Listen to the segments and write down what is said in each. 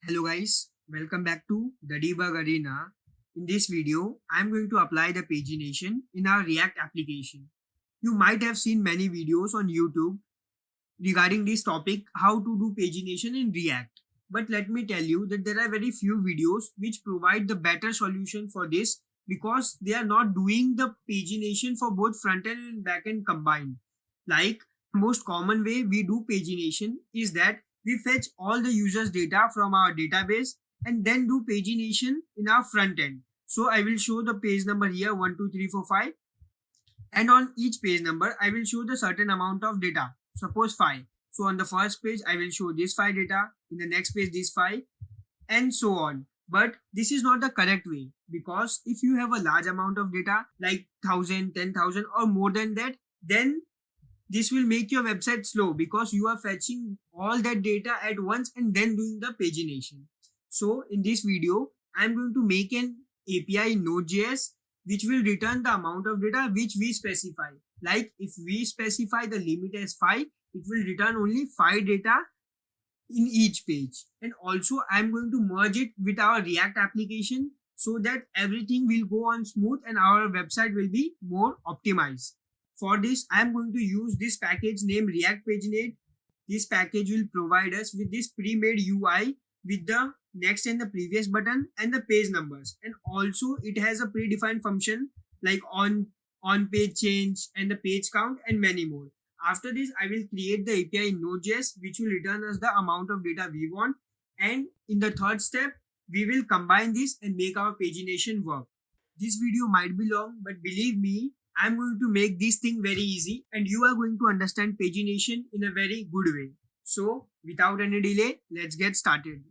Hello guys, welcome back to the Debug Arena. In this video, I am going to apply the pagination in our React application. You might have seen many videos on YouTube regarding this topic, how to do pagination in React. But let me tell you that there are very few videos which provide the better solution for this because they are not doing the pagination for both frontend and backend combined. Like most common way we do pagination is that we fetch all the users data from our database and then do pagination in our front end. So I will show the page number here 1 2 3 4 5, and on each page number I will show the certain amount of data, suppose 5. So on the first page I will show this 5 data, in the next page this 5, and so on. But this is not the correct way, because if you have a large amount of data like 1000, 10,000 or more than that, then this will make your website slow because you are fetching all that data at once and then doing the pagination. So in this video, I am going to make an API in Node.js which will return the amount of data which we specify. Like if we specify the limit as 5, it will return only 5 data in each page. And also I am going to merge it with our React application so that everything will go on smooth and our website will be more optimized. For this, I am going to use this package named React Paginate. This package will provide us with this pre-made UI with the next and the previous button and the page numbers. And also it has a predefined function like on page change and the page count and many more. After this, I will create the API in Node.js which will return us the amount of data we want. And in the third step, we will combine this and make our pagination work. This video might be long, but believe me, I'm going to make this thing very easy and you are going to understand pagination in a very good way. So without any delay, let's get started.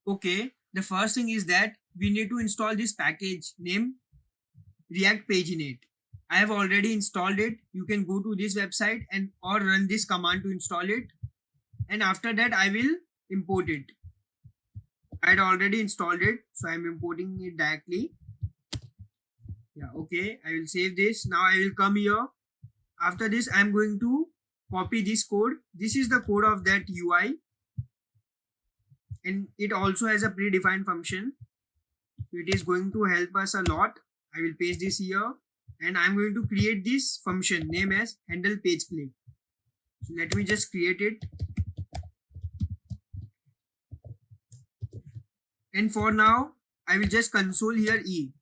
Okay, the first thing is that we need to install this package named React Paginate. I have already installed it. You can go to this website and or run this command to install it. And after that, I will import it. I had already installed it, so I'm importing it directly. Yeah, okay, I will save this. Now I will come here. After this, I'm going to copy this code. This is the code of that UI, and it also has a predefined function. It is going to help us a lot. I will paste this here, and I'm going to create this function name as handle page click. So let me just create it. And for now, I will just console here E.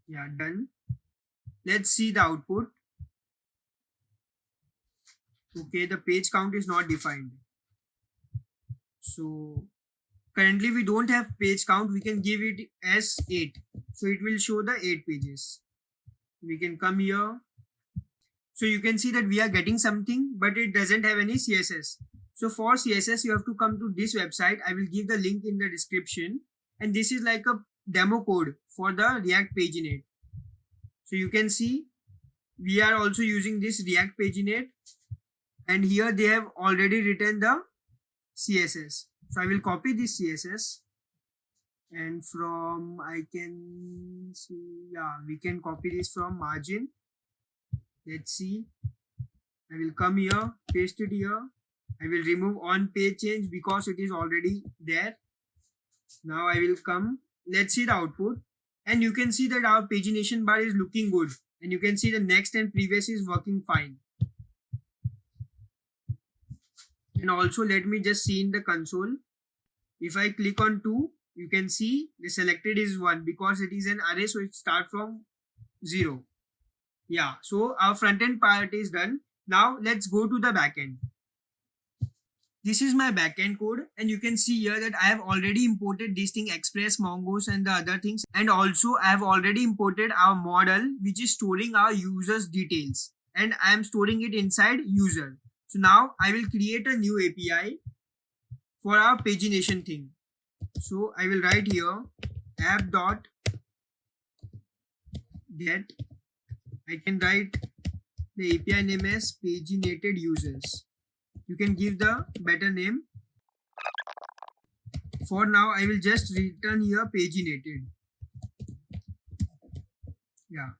Yeah, done. Let's see the output. Okay, the page count is not defined. So currently we don't have page count. We can give it as 8. So it will show the 8 pages. We can come here. So you can see that we are getting something, but it doesn't have any CSS. So for CSS, you have to come to this website. I will give the link in the description. And this is like a demo code for the React Paginate. So you can see we are also using this React Paginate, and here they have already written the CSS. So I will copy this CSS, and from I can see, yeah, we can copy this from margin. Let's see. I will come here, paste it here. I will remove on page change because it is already there. Now I will come. Let's see the output. And you can see that our pagination bar is looking good. And you can see the next and previous is working fine. And also let me just see in the console. If I click on 2, you can see the selected is 1 because it is an array, so it starts from 0. Yeah, so our front end part is done. Now let's go to the backend. This is my backend code, and you can see here that I have already imported this thing Express, Mongoose and the other things, and also I have already imported our model which is storing our users details, and I am storing it inside user. So now I will create a new API for our pagination thing. So I will write here app.get. I can write the API name as paginated users. You can give the better name. For now, I will just return here paginated. Yeah.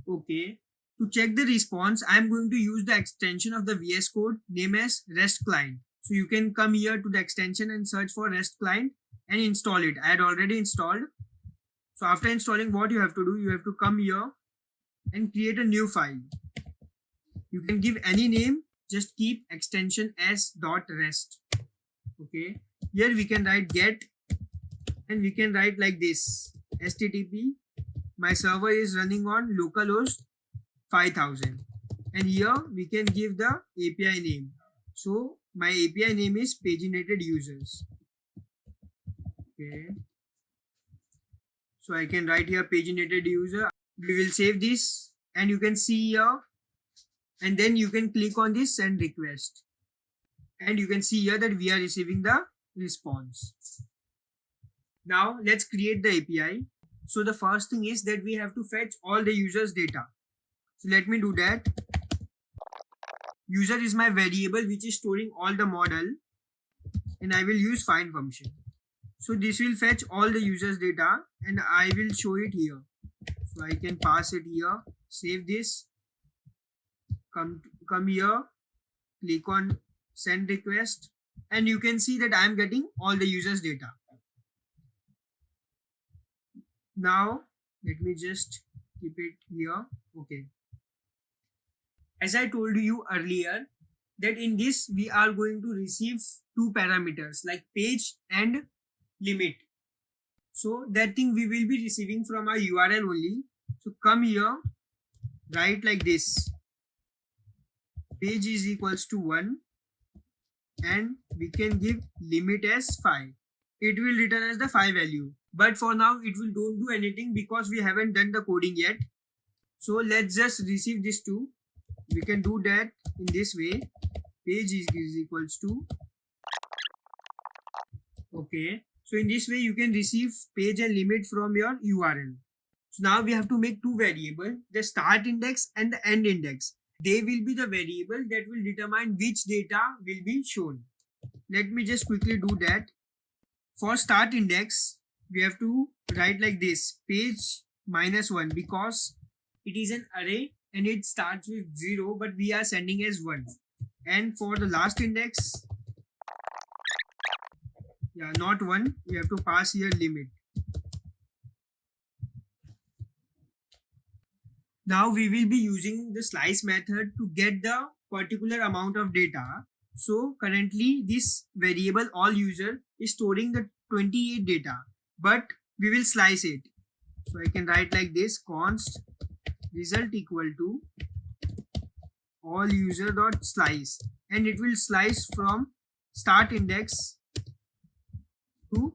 Okay. To check the response, I am going to use the extension of the VS Code named as REST client. So you can come here to the extension and search for REST client and install it. I had already installed. So after installing, what you have to do, you have to come here and create a new file. You can give any name, just keep extension s.rest. Okay, here we can write get, and we can write like this: http, my server is running on localhost 5000, and here we can give the API name. So my API name is paginated users. Okay, so I can write here paginated user. We will save this, and you can see here, and then you can click on this send request, and you can see here that we are receiving the response. Now let's create the API. So the first thing is that we have to fetch all the users data. So let me do that. User is my variable which is storing all the model, and I will use find function. So this will fetch all the users data, and I will show it here. So I can pass it here, save this, come here, click on send request, and you can see that I am getting all the users data. Now let me just keep it here. Okay. As I told you earlier, that in this we are going to receive two parameters like page and limit. So that thing we will be receiving from our URL only. So come here, write like this: page is equals to 1, and we can give limit as 5. It will return as the 5 value, but for now it will don't do anything because we haven't done the coding yet. So let's just receive this 2. We can do that in this way: page is equals to, okay. So in this way you can receive page and limit from your URL. So now we have to make two variables, the start index and the end index. They will be the variable that will determine which data will be shown. Let me just quickly do that. For start index, we have to write like this: page -1, because it is an array and it starts with 0, but we are sending as 1. And for the last index, not 1, we have to pass here limit. Now we will be using the slice method to get the particular amount of data. So currently this variable all user is storing the 28 data, but we will slice it. So I can write like this: const result equal to all user dot slice, and it will slice from start index to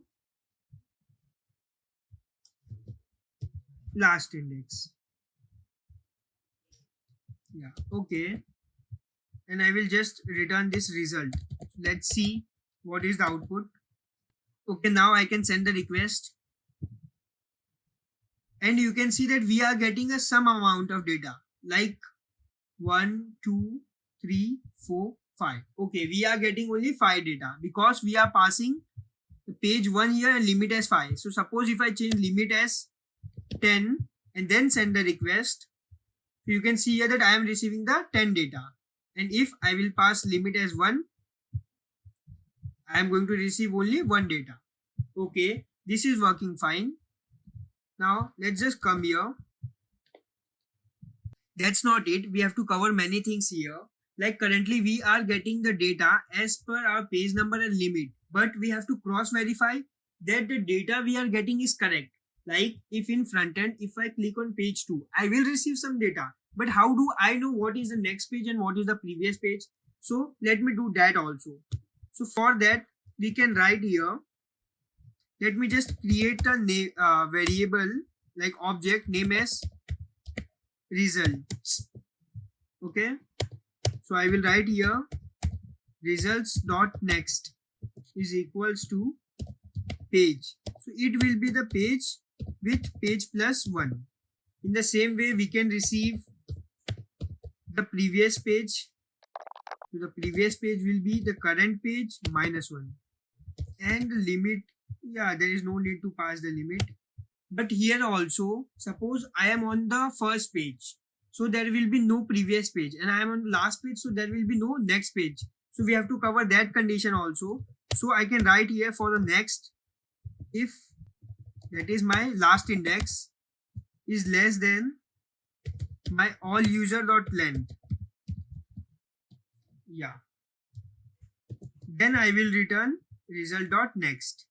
last index. Okay, and I will just return this result. Let's see what is the output. Okay, now I can send the request, and you can see that we are getting a some amount of data like 1, 2, 3, 4, 5. Okay, we are getting only 5 data because we are passing the page 1 here and limit as 5. So suppose if I change limit as 10 and then send the request, so you can see here that I am receiving the 10 data, and if I will pass limit as 1, I am going to receive only 1 data. Okay, this is working fine. Now let's just come here. That's not it. We have to cover many things here. Like currently we are getting the data as per our page number and limit, but we have to cross verify that the data we are getting is correct. Like if in front end, if I click on page 2, I will receive some data, but how do I know what is the next page and what is the previous page? So let me do that also. So for that we can write here, let me just create a variable like object name as results. Okay, so I will write here results dot next is equals to page. So it will be the page with page plus 1. In the same way we can receive the previous page. So the previous page will be the current page minus 1, and the limit, there is no need to pass the limit. But here also, suppose I am on the first page, so there will be no previous page, and I am on the last page, so there will be no next page. So we have to cover that condition also. So I can write here for the next, if that is my last index is less than my all user dot length, yeah, then I will return result dot next.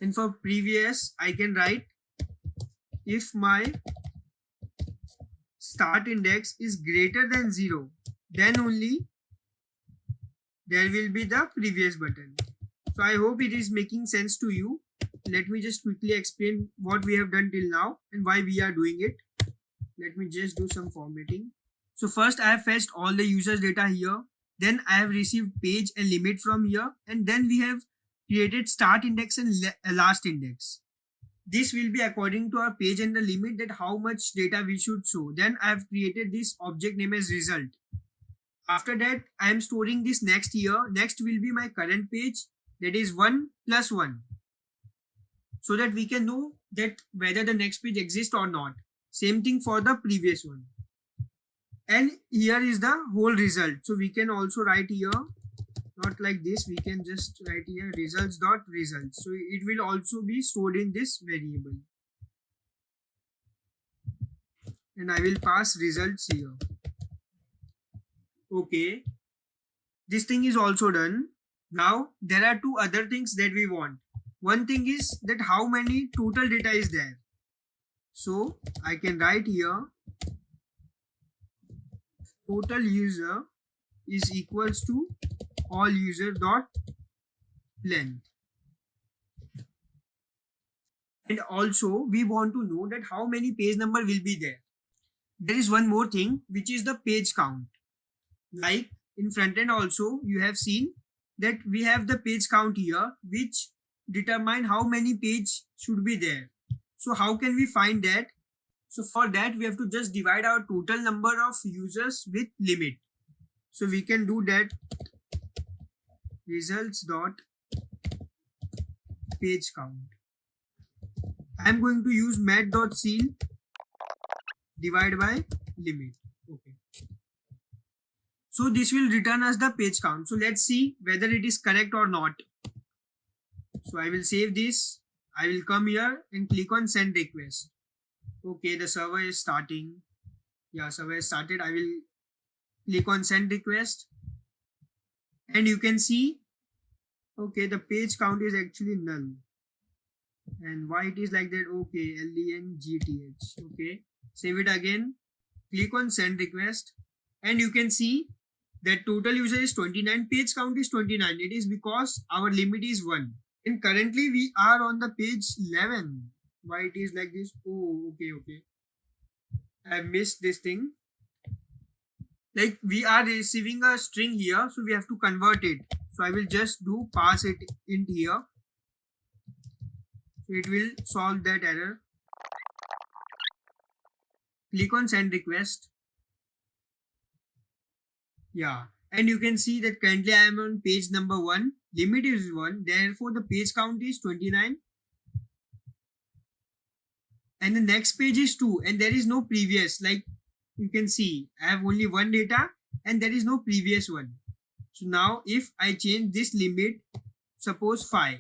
And for previous, I can write if my start index is greater than 0, then only there will be the previous button. So I hope it is making sense to you. Let me just quickly explain what we have done till now and why we are doing it. Let me just do some formatting. So first I have fetched all the users data here. Then I have received page and limit from here. And then we have created start index and last index. This will be according to our page and the limit that how much data we should show. Then I have created this object name as result. After that, I am storing this next here. Next will be my current page, that is 1 plus 1. So that we can know that whether the next page exists or not. Same thing for the previous one. And here is the whole result. So we can also write here, not like this, we can just write here results.results. So it will also be stored in this variable. And I will pass results here. Okay, this thing is also done. Now there are two other things that we want. One thing is that how many total data is there. So I can write here total user is equals to all user dot length. And also we want to know that how many page number will be there. There is one more thing, which is the page count. Like in front end also you have seen that we have the page count here, which determine how many page should be there. So how can we find that? So for that we have to just divide our total number of users with limit. So we can do that results dot page count. I am going to use mat.ceil divide by limit. Okay. So this will return us the page count. So let's see whether it is correct or not. So I will save this. I will come here and click on send request. Okay, the server is starting. Yeah, server is started. I will click on send request. And you can see, okay, the page count is actually null. And why it is like that? Okay, LENGTH. Okay, save it again. Click on send request. And you can see that total user is 29, page count is 29. It is because our limit is 1. And currently we are on the page 11. Why it is like this? Oh, okay. I missed this thing. Like we are receiving a string here, so we have to convert it. So I will just do pass it in here. So it will solve that error. Click on send request. Yeah, and you can see that currently I am on page number 1. Limit is 1. Therefore, the page count is 29. And the next page is 2. And there is no previous. Like you can see, I have only one data and there is no previous one. So now if I change this limit, suppose 5.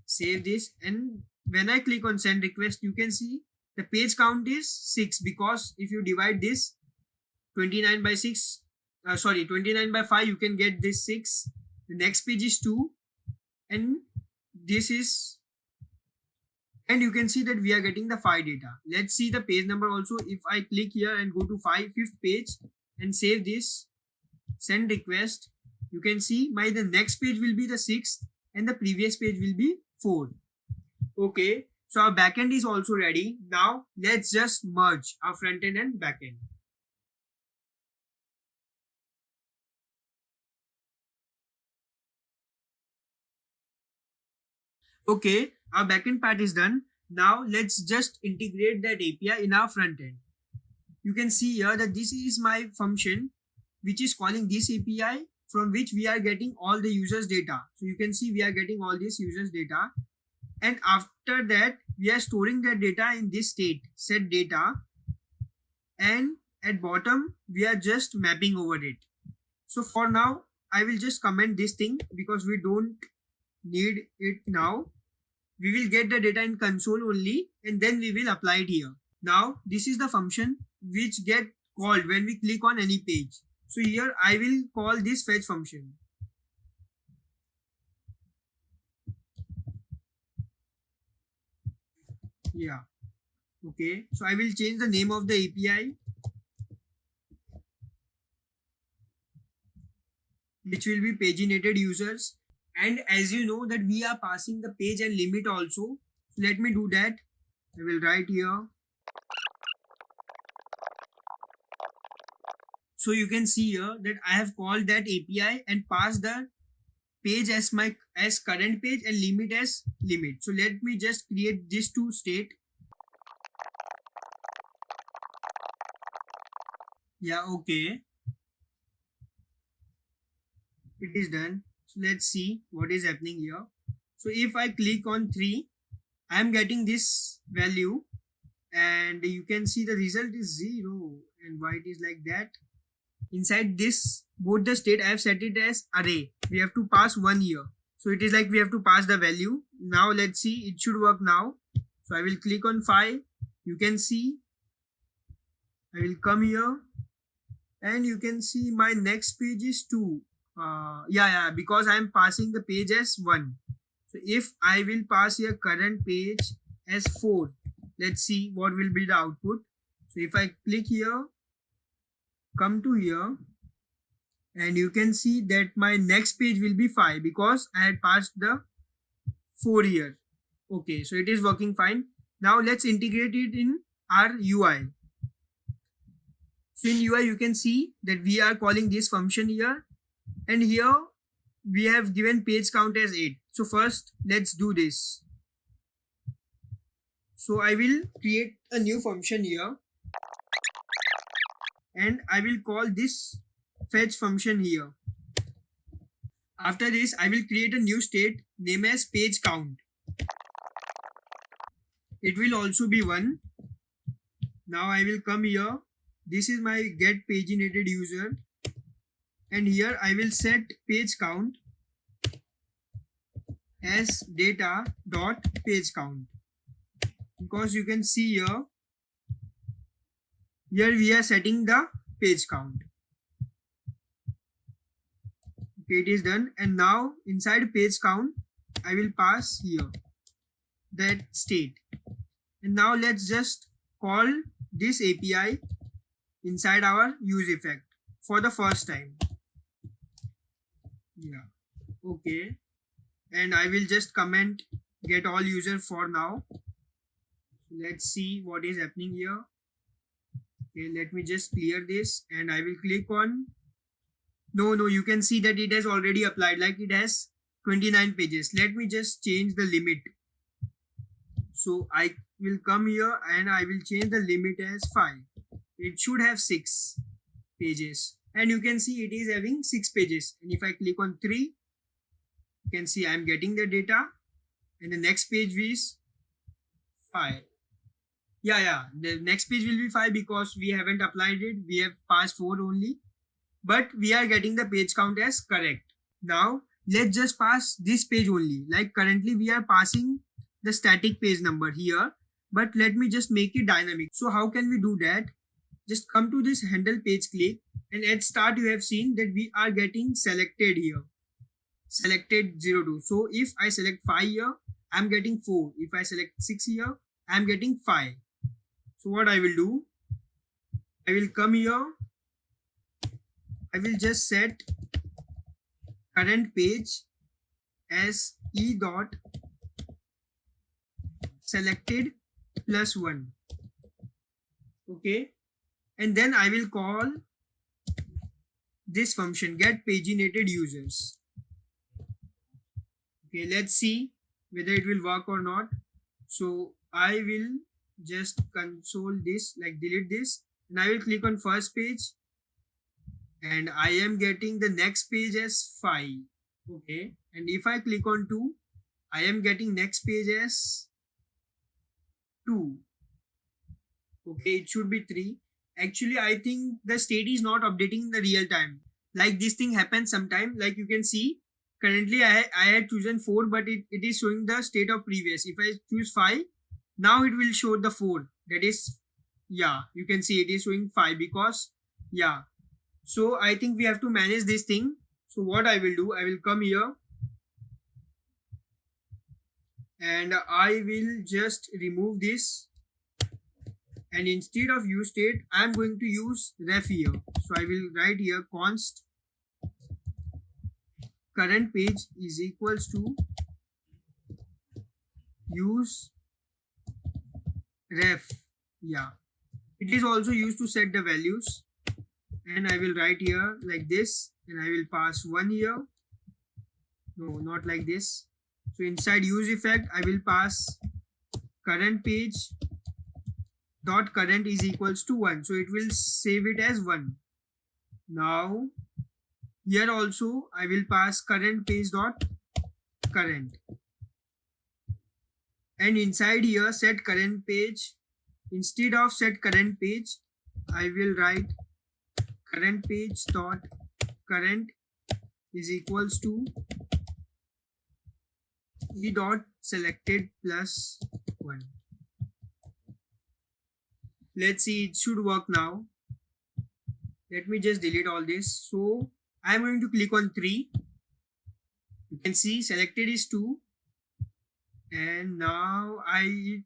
Save this. And when I click on send request, you can see the page count is 6. Because if you divide this 29 by 6, 29 by 5, you can get this 6. The next page is 2, and this is, and you can see that we are getting the 5 data. Let's see the page number also. If I click here and go to 5th page and save this, send request, you can see the next page will be the 6th and the previous page will be 4. Okay, so our backend is also ready. Now let's just merge our front end and backend. Okay, our backend part is done. Now let's just integrate that API in our front end. You can see here that this is my function which is calling this API, from which we are getting all the users data. So you can see we are getting all this users data. and after that we are storing the data in this state set data, and at bottom we are just mapping over it. So for now I will just comment this thing because we don't need it now. We will get the data in console only and then we will apply it here. Now this is the function which get called when we click on any page. So here I will call this fetch function. Yeah. Okay. So I will change the name of the API, which will be paginated users. And as you know that we are passing the page and limit also. So let me do that. I will write here. So you can see here that I have called that API and passed the page as current page and limit as limit. So let me just create this two state. Yeah, okay. It is done. So let's see what is happening here. So if I click on 3, I am getting this value and you can see the result is 0. And why it is like that? Inside this both the state I have set it as array. We have to pass 1 here. So it is like we have to pass the value. Now let's see, it should work now. So I will click on 5. You can see I will come here and you can see my next page is 2. Because I am passing the page as 1. So if I will pass here current page as 4, let's see what will be the output. So if I click here, come to here, and you can see that my next page will be 5 because I had passed the 4 here. Okay, so it is working fine. Now let's integrate it in our UI. So in UI you can see that we are calling this function here, and here we have given page count as 8. So first let's do this. So I will create a new function here and I will call this fetch function here. After this I will create a new state named as page count. It will also be 1. Now I will come here. This is my get paginated user, and here I will set page count as data dot page count, because you can see here we are setting the page count. Okay, it is done. And now inside page count I will pass here that state, and now let's just call this API inside our use effect for the first time. Yeah, okay, and I will just comment get all user for now. Let's see what is happening here. Okay, let me just clear this and I will click on no, you can see that it has already applied, like it has 29 pages. Let me just change the limit. So I will come here and I will change the limit as 5. It should have 6 pages, and you can see it is having 6 pages. And if I click on 3, you can see I am getting the data, and the next page is 5. The next page will be 5 because we haven't applied it. We have passed 4 only, but we are getting the page count as correct. Now let's just pass this page only. Like currently we are passing the static page number here, but let me just make it dynamic. So how can we do that? Just come to this handle page click, and at start you have seen that we are getting selected here, selected 02. So if I select 5 here, I'm getting 4. If I select 6 here, I'm getting 5. So what I will do, I will come here, I will just set current page as e dot selected plus 1. Okay, and then I will call this function get paginated users. Okay, let's see whether it will work or not. So I will just console this, like delete this, and I will click on first page, and I am getting the next page as 5. Okay, and if I click on 2, I am getting next page as 2. Okay, it should be 3. Actually, I think the state is not updating in the real time. Like this thing happens sometime. Like you can see, currently I had chosen 4, but it is showing the state of previous. If I choose 5, now it will show the 4. That is, yeah, you can see it is showing 5 because, yeah. So I think we have to manage this thing. So what I will do, I will come here and I will just remove this. And instead of use state, I am going to use ref here. So I will write here const current page is equals to use ref. Yeah, it is also used to set the values. And I will write here like this, and I will pass 1 here. No, not like this. So inside use effect, I will pass current page dot current is equals to 1. So it will save it as 1. Now here also I will pass current page dot current. And inside here set current page. Instead of set current page, I will write current page dot current is equals to e dot selected plus 1. Let's see, it should work now. Let me just delete all this. So I'm going to click on 3. You can see selected is 2. And now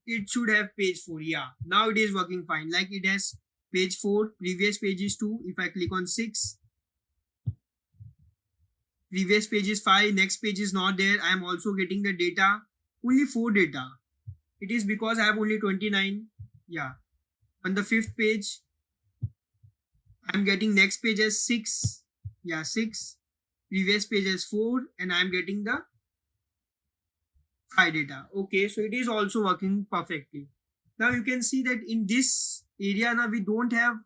it should have page 4. Yeah, now it is working fine. Like it has page 4, previous page is 2. If I click on 6, previous page is 5, next page is not there. I am also getting the data, only 4 data. It is because I have only 29. Yeah, on the 5th page I am getting next page as 6. Yeah, 6, previous page as 4, and I am getting the 5 data. Okay, so it is also working perfectly. Now you can see that in this area now we don't have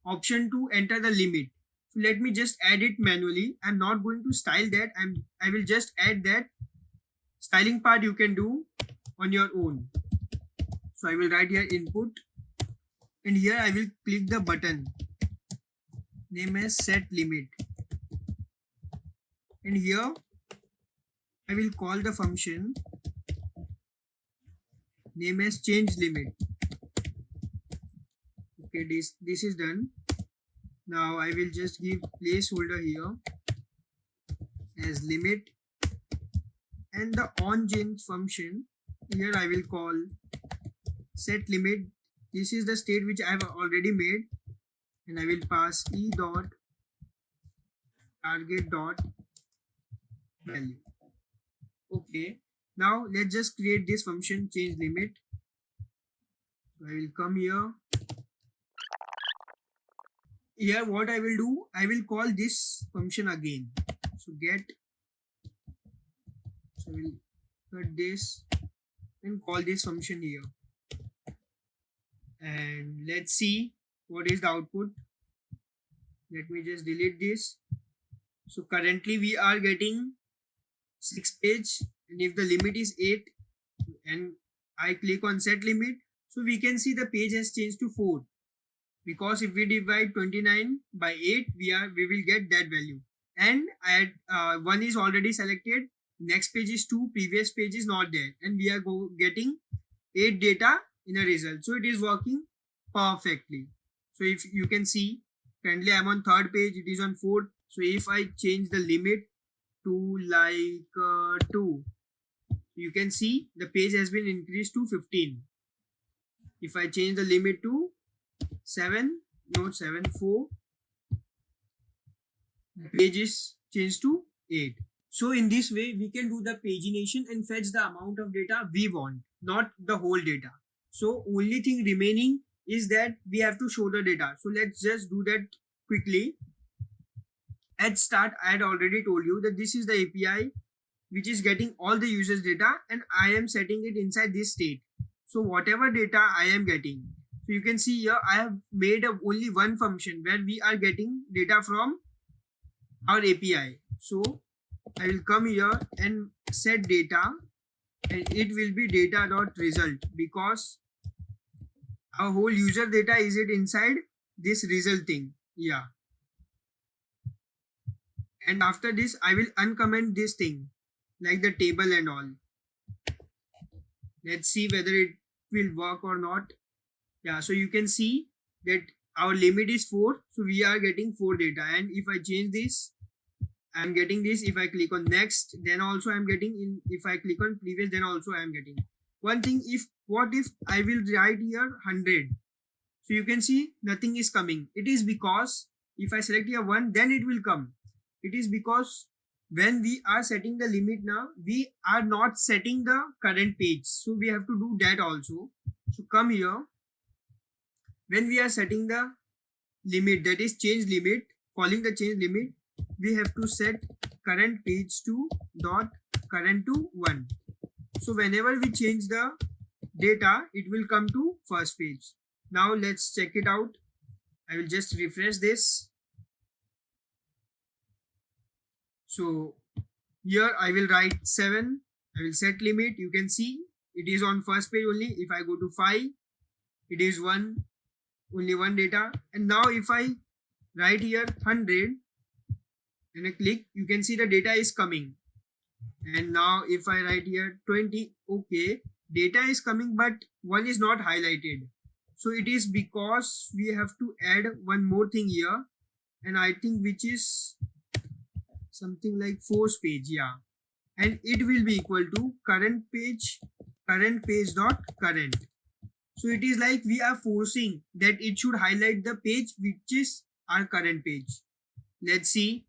option to enter the limit. So let me just add it manually. I'm not going to style that. I will just add that. Styling part you can do on your own. So I will write here input, and here I will click the button name as set limit, and here I will call the function name as change limit. Okay, this is done. Now I will just give placeholder here as limit, and the on change function here I will call set limit. This is the state which I have already made, and I will pass e dot target dot value. Okay, now let's just create this function change limit. So I will come here. Here what I will do, I will call this function again. So get, so I will cut this and call this function here. And let's see what is the output. Let me just delete this. So currently we are getting 6 page, and if the limit is 8 and I click on set limit, so we can see the page has changed to 4, because if we divide 29 by 8 we will get that value. And I had 1 is already selected, next page is 2, previous page is not there, and we are getting 8 data in a result. So it is working perfectly. So if you can see, currently I am on 3rd page, it is on 4th. So if I change the limit to like 2, you can see the page has been increased to 15. If I change the limit to 7, not 7, 4, the page is changed to 8. So in this way we can do the pagination and fetch the amount of data we want, not the whole data. So only thing remaining is that we have to show the data. So let's just do that quickly. At start I had already told you that this is the API which is getting all the users data, and I am setting it inside this state. So whatever data I am getting, so you can see here I have made only one function where we are getting data from our API. So I will come here and set data and it will be data.result because our whole user data is it inside this result thing. Yeah. And after this, I will uncomment this thing like the table and all. Let's see whether it will work or not. Yeah, so you can see that our limit is 4. So we are getting 4 data. And if I change this, I'm getting this. If I click on next, then also I'm getting in. If I click on previous, then also I'm getting. One thing, what if I will write here 100? So you can see nothing is coming. It is because if I select here 1, then it will come. It is because when we are setting the limit now, we are not setting the current page. So we have to do that also. So come here. When we are setting the limit, that is change limit, calling the change limit, we have to set current page to dot current to 1. So whenever we change the data, it will come to first page. Now let's check it out. I will just refresh this. So here I will write 7. I will set limit. You can see it is on first page only. If I go to 5, it is 1, only 1 data. And now if I write here 100 and I click, you can see the data is coming. And now if I write here 20, okay, data is coming, but 1 is not highlighted. So it is because we have to add one more thing here, and I think which is something like force page, yeah. And it will be equal to current page dot current. So it is like we are forcing that it should highlight the page which is our current page. Let's see.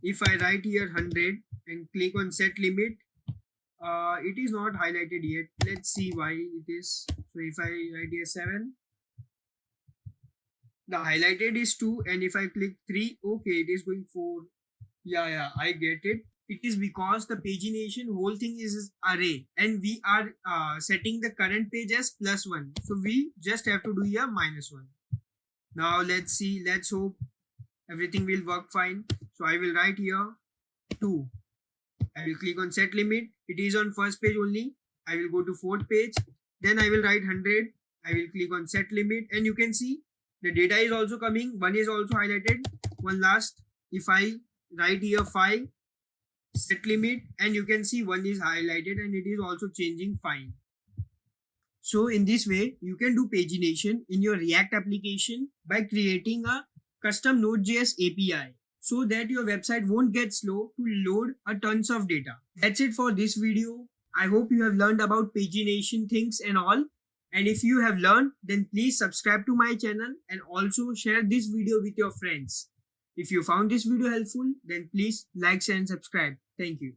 If I write here 100 and click on set limit, it is not highlighted yet. Let's see why it is. So if I write here 7, the highlighted is 2, and if I click 3, okay, it is going 4. Yeah, I get it. It is because the pagination whole thing is array, and we are setting the current page as +1. So we just have to do here -1. Now let's see. Let's hope everything will work fine. So I will write here 2. I will click on set limit. It is on first page only. I will go to 4th page. Then I will write 100. I will click on set limit, and you can see the data is also coming. 1 is also highlighted. One last. If I write here 5, set limit, and you can see 1 is highlighted and it is also changing fine. So in this way, you can do pagination in your React application by creating a custom Node.js API so that your website won't get slow to load a tons of data. That's it for this video. I hope you have learned about pagination things and all. And if you have learned, then please subscribe to my channel and also share this video with your friends. If you found this video helpful, then please like, share and subscribe. Thank you.